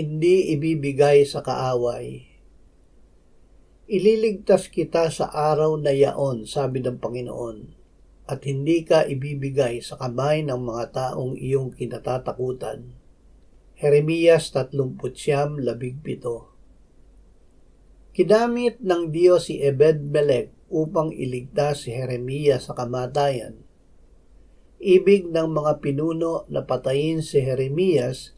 hindi ibibigay sa kaaway. Ililigtas kita sa araw na yaon, sabi ng Panginoon, at hindi ka ibibigay sa kamay ng mga taong iyong kinatatakutan. Jeremias 39:17. Kinamit ng Diyos si Ebed-Melech upang iligtas si Jeremias sa kamatayan. Ibig ng mga pinuno na patayin si Jeremias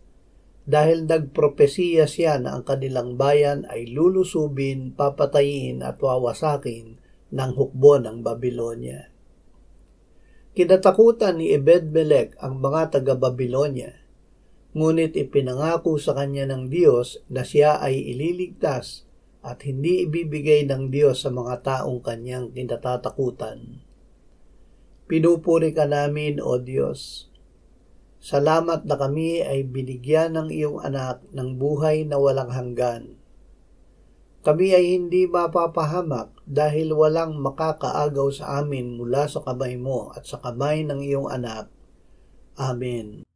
dahil nagpropesiya siya na ang kanilang bayan ay lulusubin, papatayin at wawasakin ng hukbo ng Babylonia. Kinatakutan ni Ebed-Melech ang mga taga-Babylonia, ngunit ipinangako sa kanya ng Diyos na siya ay ililigtas at hindi ibibigay ng Diyos sa mga taong kanyang kinatatakutan. Pinupuri ka namin, O Diyos. Salamat na kami ay binigyan ng iyong anak ng buhay na walang hanggan. Kami ay hindi mapapahamak dahil walang makakaagaw sa amin mula sa kamay mo at sa kamay ng iyong anak. Amen.